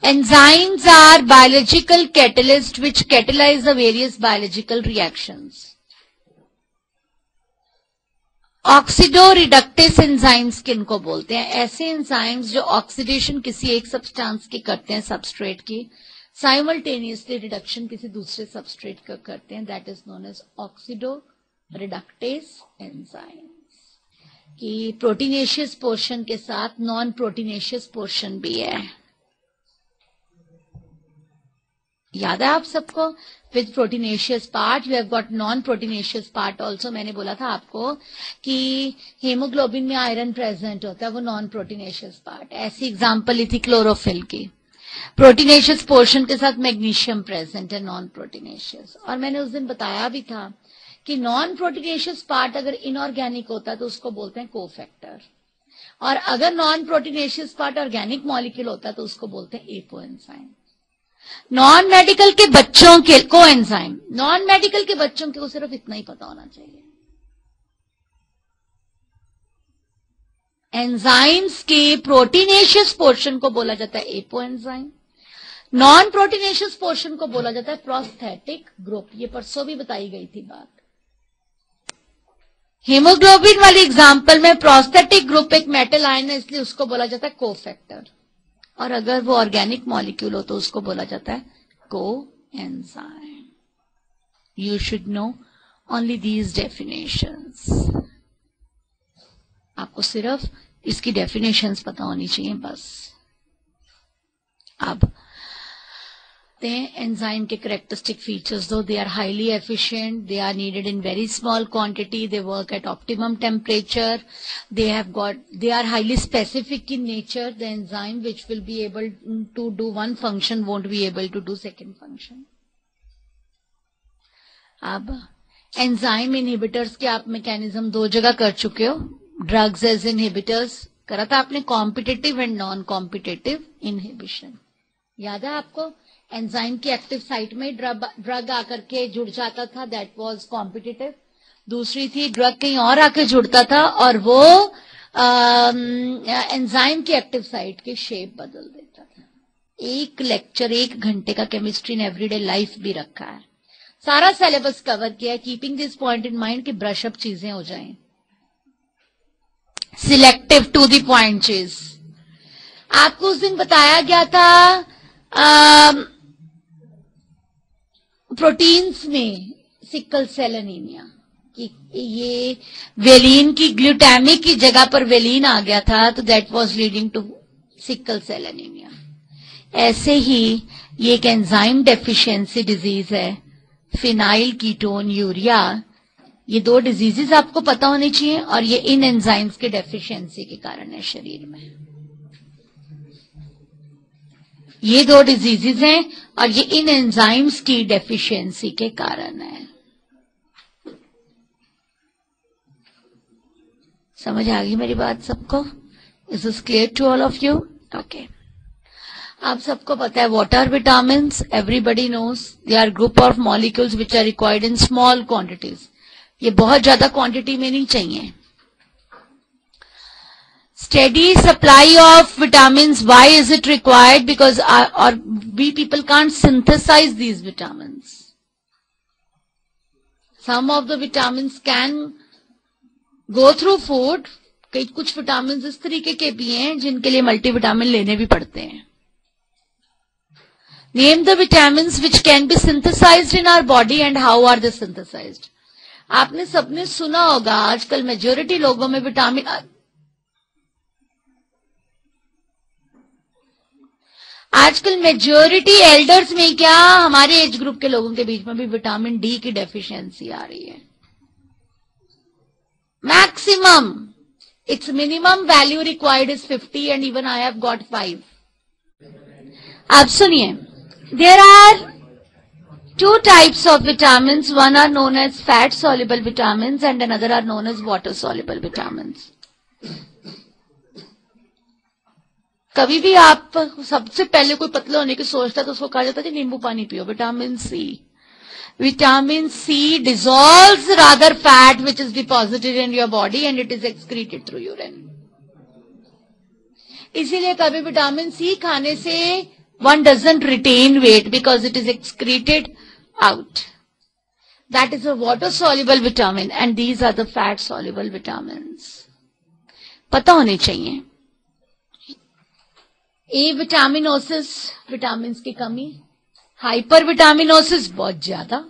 Enzymes are biological catalysts which catalyze the various biological reactions. Oxidoreductase enzymes किनको बोलते हैं? ऐसे एंजाइम्स जो ऑक्सीडेशन किसी एक सब्सटेंस की करते हैं सबस्ट्रेट की, साइमल्टेनियसली रिडक्शन किसी दूसरे सबस्ट्रेट का करते हैं, that is known as oxidoreductase enzymes. कि प्रोटीनेशियस पोर्शन के साथ नॉन प्रोटीनेशियस पोर्शन भी है, याद है आप सबको? With proteinaceous part you have got non proteinaceous part also. मैंने बोला था आपको कि हीमोग्लोबिन में आयरन प्रेजेंट होता है, वो नॉन प्रोटीनेशियस पार्ट। ऐसी एग्जांपल ली थी क्लोरोफिल की। प्रोटीनेशियस पोर्शन के साथ मैग्नीशियम प्रेजेंट है, नॉन प्रोटीनेशियस। और मैंने उस दिन बताया भी था कि नॉन प्रोटीनेशियस पार्ट अगर इनऑर्गेनिक होता है तो उसको बोलते हैं कोफैक्टर, और अगर non proteinaceous part organic molecule होता है तो उसको बोलते हैं एपोएंजाइम। नॉन मेडिकल के बच्चों के कोएंजाइम, नॉन मेडिकल के बच्चों को सिर्फ इतना ही पता होना चाहिए। एंजाइम्स के प्रोटीनेशियस पोर्शन को बोला जाता है एपोएंजाइम, नॉन प्रोटीनेशियस पोर्शन को बोला जाता है प्रोस्थेटिक ग्रुप। ये परसों भी बताई गई थी बात। हीमोग्लोबिन वाली एग्जांपल में प्रोस्थेटिक ग्रुप एक मेटल आयन है, इसलिए उसको बोला जाता है कोफैक्टर, और अगर वो ऑर्गेनिक मॉलिक्यूल हो तो उसको बोला जाता है coenzyme. You should know only these definitions. आपको सिर्फ इसकी डेफिनेशंस पता होनी चाहिए बस। अब एंजाइम के करेक्टरिस्टिक फीचर्स, दो they are highly efficient, they are needed in very small quantity, they work at optimum temperature, they are highly specific in nature. The enzyme which will be able to do one function won't be able to do second function. अब enzyme inhibitors के आप mechanism दो जगह कर चुके हो। Drugs as inhibitors करा था आपने, competitive and non competitive inhibition, याद है आपको? एंजाइम की एक्टिव साइट में ड्रग आकर के जुड़ जाता था, दैट वाज कॉम्पिटिटिव। दूसरी थी ड्रग कहीं और आकर जुड़ता था और वो एंजाइम की एक्टिव साइट की शेप बदल देता था। एक लेक्चर 1 घंटे का केमिस्ट्री इन एवरीडे लाइफ भी रखा है, सारा सिलेबस कवर किया है। Keeping this point in mind कि ब्रश अप चीजें हो जाएं, सिलेक्टिव टू द पॉइंट चीज। आपको उस दिन बताया गया था प्रोटीन्स में सिकल सेल एनीमिया कि ये वेलिन की ग्लूटामिक की जगह पर वेलिन आ गया था, तो that was leading to sickle cell anaemia. ऐसे ही ये एक एंजाइम डेफिशिएंसी डिजीज है, फिनाइल कीटोन यूरिया। ये 2 डिजीजेस आपको पता होनी चाहिए, और ये इन एंजाइम्स के डेफिशिएंसी के कारण है शरीर में। ये 2 डिजीजेस हैं और ये इन एंजाइम्स की डेफिशिएंसी के कारण है। समझ आ गई मेरी बात सबको? Is this clear to all of you? Okay. आप सबको पता है what are vitamins? Everybody knows they are group of molecules which are required in small quantities. ये बहुत ज्यादा क्वांटिटी में नहीं चाहिए। Steady supply of vitamins. Why is it required? Because we people can't synthesize these vitamins. Some of the vitamins can go through food. कई कुछ vitamin इस तरीके के भी हैं जिनके लिए मल्टीविटामिन लेने भी पड़ते हैं। Name the vitamins which can be synthesized in our body and how are they synthesized? आपने सबने सुना होगा आजकल मेजोरिटी लोगों में विटामिन, आजकल मेजोरिटी एल्डर्स में क्या हमारे एज ग्रुप के लोगों के बीच में भी विटामिन डी की डेफिशिएंसी आ रही है। Maximum it's minimum value required is 50 and even I have got 5। अब सुनिए, there are 2 types of vitamins. One are known as fat soluble vitamins and another are known as water soluble vitamins. कभी भी आप सबसे पहले कोई पतले होने की सोचता है तो उसको कहा जाता है नींबू पानी पियो। Vitamin C, vitamin C dissolves rather fat which is deposited in your body and it is excreted through urine. इसीलिए कभी विटामिन सी खाने से one doesn't retain weight because it is excreted out. That is a water soluble vitamin and these are the fat soluble vitamins. पता होने चाहिए. ए vitaminosis, vitamin की कमी. Hyper vitaminosis बहुत ज्यादा,